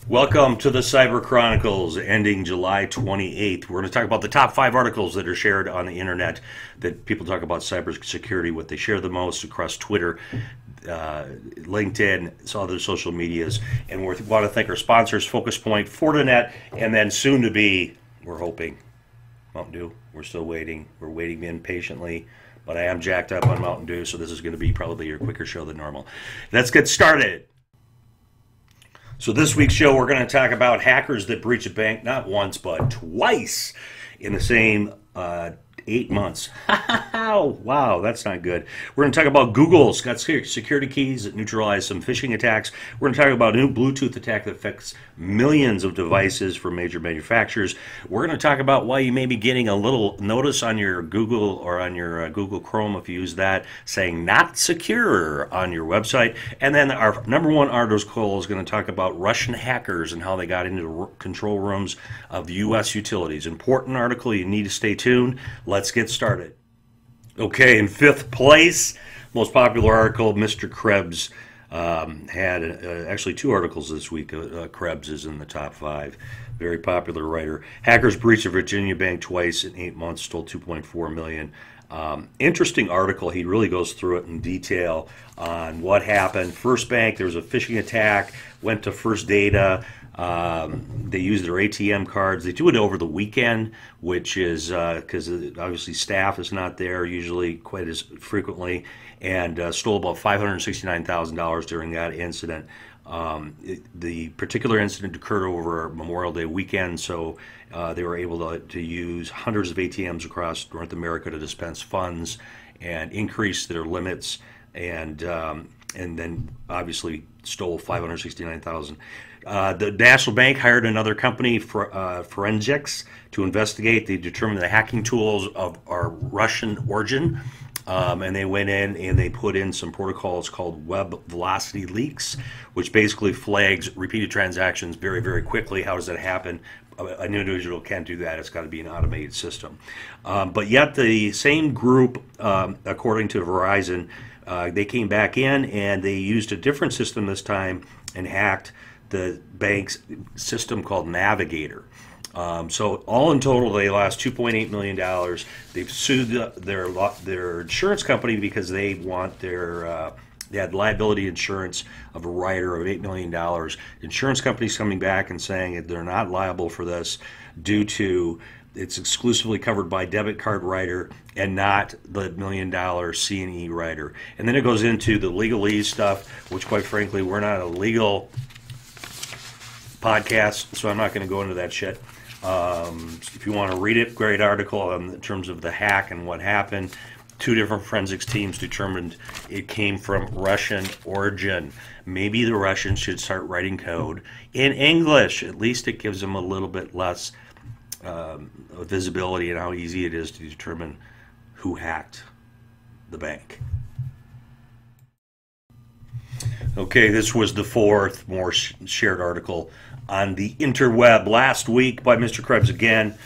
Welcome to the Cyber Chronicles, ending July 28th. We're going to talk about the top 5 articles that are shared on the internet that people talk about cybersecurity, what they share the most across Twitter, LinkedIn, other social medias. And we want to thank our sponsors, Focus Point, Fortinet, and then soon to be, we're hoping, Mountain Dew. We're still waiting. We're waiting impatiently. But I am jacked up on Mountain Dew, so this is going to be probably a quicker show than normal. Let's get started. So this week's show, we're going to talk about hackers that breach a bank not once, but twice in the same 8 months. Wow, that's not good. We're going to talk about Google's got security keys that neutralize some phishing attacks. We're going to talk about a new Bluetooth attack that affects millions of devices for major manufacturers. We're going to talk about why you may be getting a little notice on your Google or on your Google Chrome, if you use that, saying not secure on your website. And then our number one article is going to talk about Russian hackers and how they got into the control rooms of the U.S. utilities. Important article. You need to stay tuned. Let's get started. Okay, in 5th place, most popular article, Mr. Krebs had actually 2 articles this week. Krebs is in the top 5. Very popular writer. Hackers breached a Virginia bank twice in 8 months, stole $2.4 million. Interesting article. He really goes through it in detail on what happened. First Bank, there was a phishing attack, went to First Data. They use their ATM cards. They do it over the weekend, which is because obviously staff is not there usually quite as frequently, and stole about $569,000 during that incident. The particular incident occurred over Memorial Day weekend, so they were able to use hundreds of ATMs across North America to dispense funds and increase their limits, and then obviously stole $569,000. The National Bank hired another company, Forensics, to investigate. They determined the hacking tools are Russian origin, and they went in and they put in some protocols called web velocity leaks, which basically flags repeated transactions very, very quickly. How does that happen? An individual can't do that. It's got to be an automated system. But yet the same group, according to Verizon, they came back in and they used a different system this time and hacked the bank's system called Navigator. So all in total, they lost $2.8 million. They've sued their insurance company because they want they had liability insurance of a rider of $8 million. Insurance companies coming back and saying that they're not liable for this due to it's exclusively covered by debit card rider and not the $1 million C&E rider. And then it goes into the legalese stuff, which quite frankly, we're not a legal podcast, so I'm not going to go into that shit. If you want to read it, great article in terms of the hack and what happened. 2 different forensics teams determined it came from Russian origin. Maybe the Russians should start writing code in English. At least it gives them a little bit less visibility and how easy it is to determine who hacked the bank. Okay, this was the 4th more shared article on the interweb last week by Mr. Krebs again.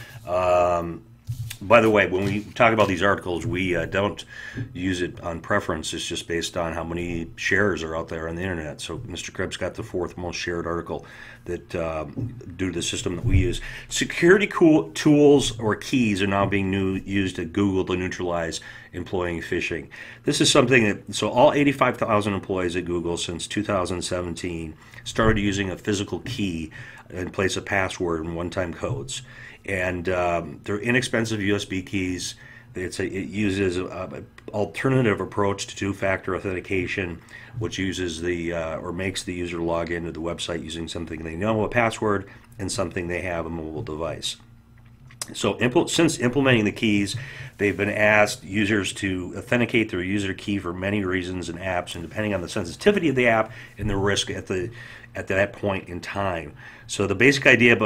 By the way, when we talk about these articles, we don't use it on preference. It's just based on how many shares are out there on the internet. So Mr. Krebs got the 4th most shared article that due to the system that we use. Security tools or keys are now being used at Google to neutralize employee phishing. This is something that, so all 85,000 employees at Google since 2017 started using a physical key in place of password and one-time codes. And they're inexpensive USB keys. It uses an alternative approach to two-factor authentication, which uses or makes the user log into the website using something they know, a password, and something they have, a mobile device. So since implementing the keys, they've been asked users to authenticate their user key for many reasons and apps, and depending on the sensitivity of the app and the risk at that point in time. So the basic idea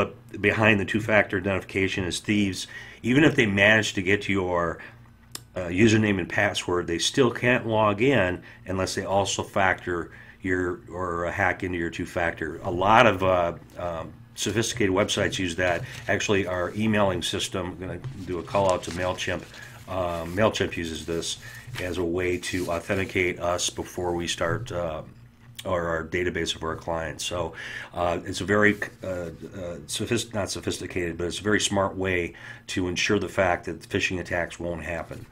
behind the two-factor identification is thieves, even if they manage to get to your username and password, they still can't log in unless they also factor or hack into your two-factor. A lot of sophisticated websites use that. Actually, our emailing system, I'm going to do a call out to MailChimp. MailChimp uses this as a way to authenticate us before we start or our database of our clients. So it's a very not sophisticated, but it's a very smart way to ensure the fact that phishing attacks won't happen.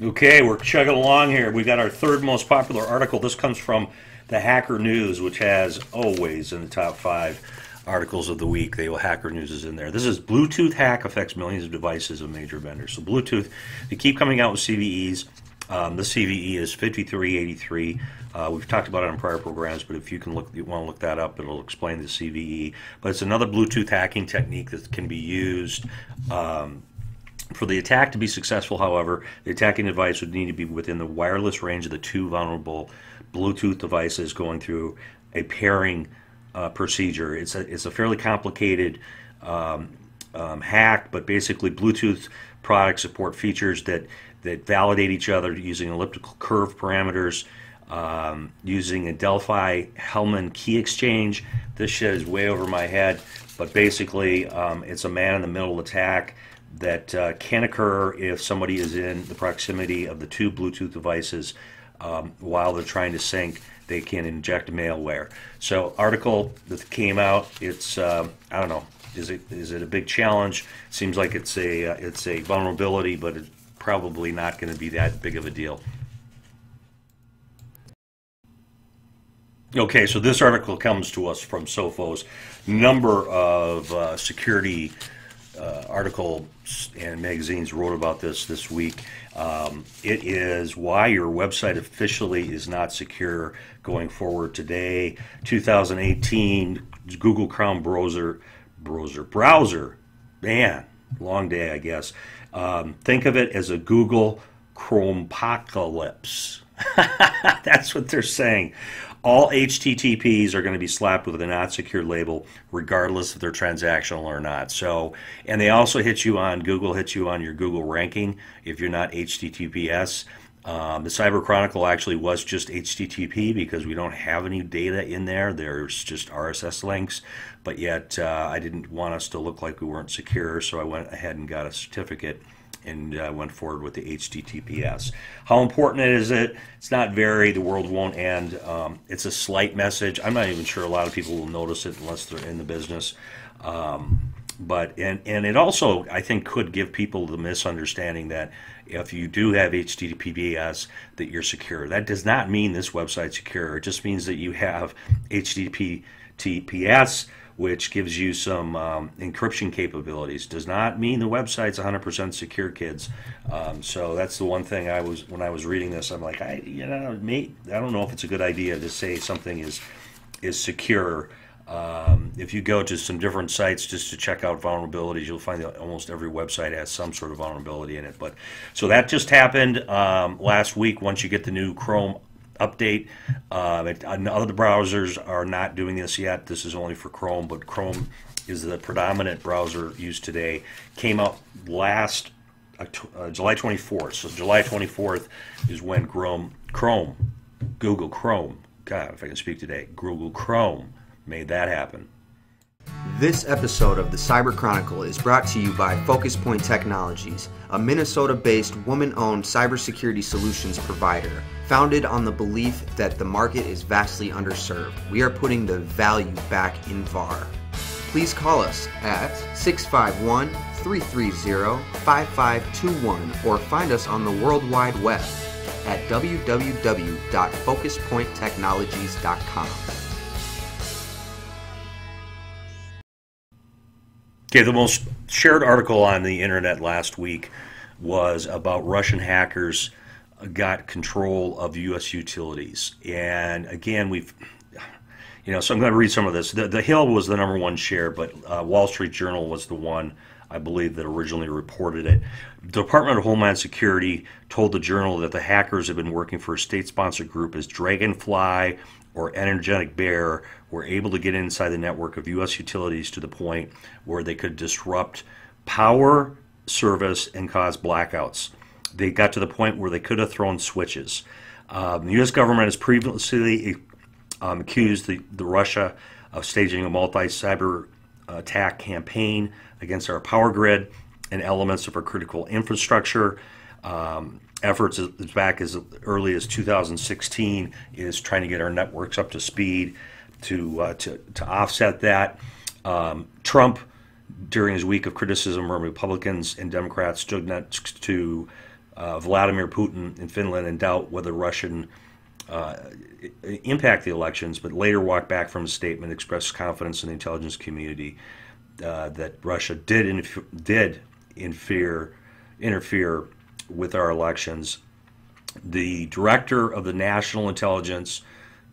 Okay, we're chugging along here. We got our third most popular article. This comes from the Hacker News, which has always in the top 5 articles of the week. Hacker News is in there. This is Bluetooth hack affects millions of devices of major vendors. So Bluetooth, they keep coming out with CVEs. The CVE is 5383. We've talked about it on prior programs, but if you want to look that up, it'll explain the CVE. But it's another Bluetooth hacking technique that can be used. For the attack to be successful, however, the attacking device would need to be within the wireless range of the 2 vulnerable Bluetooth devices going through a pairing procedure. It's a fairly complicated hack, but basically Bluetooth products support features that validate each other using elliptical curve parameters, using a Delphi-Hellman key exchange. This shit is way over my head, but basically it's a man-in-the-middle attack that can occur if somebody is in the proximity of the 2 Bluetooth devices while they're trying to sync. They can inject malware. So article that came out, it's I don't know, is it a big challenge? Seems like it's a vulnerability, but it's probably not going to be that big of a deal. Okay, so this article comes to us from Sophos. Number of security articles and magazines wrote about this week. It is why your website officially is not secure going forward today. 2018 Google Chrome browser. Man, long day, I guess. Think of it as a Google Chromepocalypse. That's what they're saying. All HTTPs are going to be slapped with a not secure label, regardless if they're transactional or not. So, and they also Google hits you on your Google ranking if you're not HTTPS. The Cyber Chronicle actually was just HTTP because we don't have any data in there. There's just RSS links, but yet I didn't want us to look like we weren't secure, so I went ahead and got a certificate and went forward with the HTTPS. How important is it? It's not very. The world won't end. It's a slight message. I'm not even sure a lot of people will notice it unless they're in the business. But it also, I think, could give people the misunderstanding that if you do have HTTPS, that you're secure. That does not mean this website's secure. It just means that you have HTTPS, which gives you some encryption capabilities. Does not mean the website's 100% secure, kids. So that's the one thing when I was reading this, I'm like, I don't know if it's a good idea to say something is secure. If you go to some different sites just to check out vulnerabilities, you'll find that almost every website has some sort of vulnerability in it. But so that just happened last week. Once you get the new Chrome update, other browsers are not doing this yet. This is only for Chrome, but Chrome is the predominant browser used today. Came out last July 24th. So July 24th is when Google Chrome, God, if I can speak today, Google Chrome made that happen. This episode of the Cyber Chronicle is brought to you by Focus Point Technologies, a Minnesota-based woman-owned cybersecurity solutions provider. Founded on the belief that the market is vastly underserved, we are putting the value back in VAR. Please call us at 651-330-5521 or find us on the World Wide Web at www.focuspointtechnologies.com. Okay, the most shared article on the internet last week was about Russian hackers got control of U.S. utilities. And again, so I'm going to read some of this. The Hill was the #1 share, but Wall Street Journal was the one, I believe, that originally reported it. The Department of Homeland Security told the Journal that the hackers have been working for a state-sponsored group as Dragonfly or Energetic Bear were able to get inside the network of U.S. utilities to the point where they could disrupt power, service, and cause blackouts. They got to the point where they could have thrown switches. The U.S. government has previously accused the Russia of staging a multi-cyber attack campaign against our power grid and elements of our critical infrastructure. Efforts back as early as 2016 is trying to get our networks up to speed to offset that. Trump, during his week of criticism from Republicans and Democrats, stood next to Vladimir Putin in Finland in doubt whether Russian impact the elections, but later walked back from his statement, expressed confidence in the intelligence community that Russia did interfere with our elections. The director of the National Intelligence,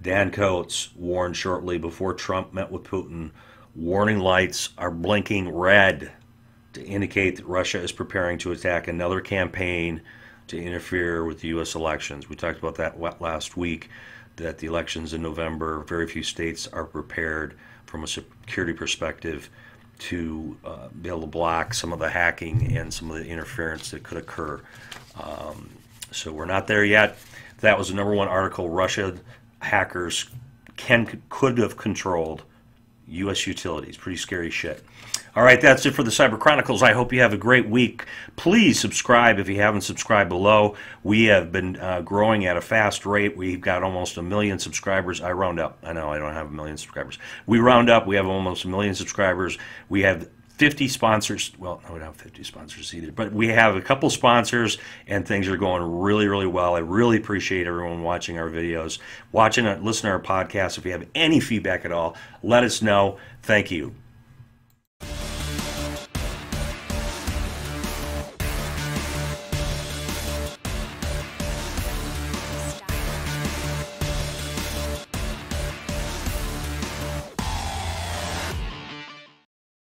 Dan Coates, warned shortly before Trump met with Putin, warning lights are blinking red to indicate that Russia is preparing to attack another campaign to interfere with the U.S. elections. We talked about that last week, that the elections in November, very few states are prepared from a security perspective to be able to block some of the hacking and some of the interference that could occur. So we're not there yet. That was the number one article. Russia hackers could have controlled U.S. utilities. Pretty scary shit. All right, that's it for the Cyber Chronicles. I hope you have a great week. Please subscribe if you haven't subscribed below. We have been growing at a fast rate. We've got almost 1 million subscribers. I round up. I know I don't have 1 million subscribers. We round up. We have almost 1 million subscribers. We have 50 sponsors. Well, no, we don't have 50 sponsors either, but we have a couple sponsors, and things are going really, really well. I really appreciate everyone watching our videos, listening to our podcasts. If you have any feedback at all, let us know. Thank you.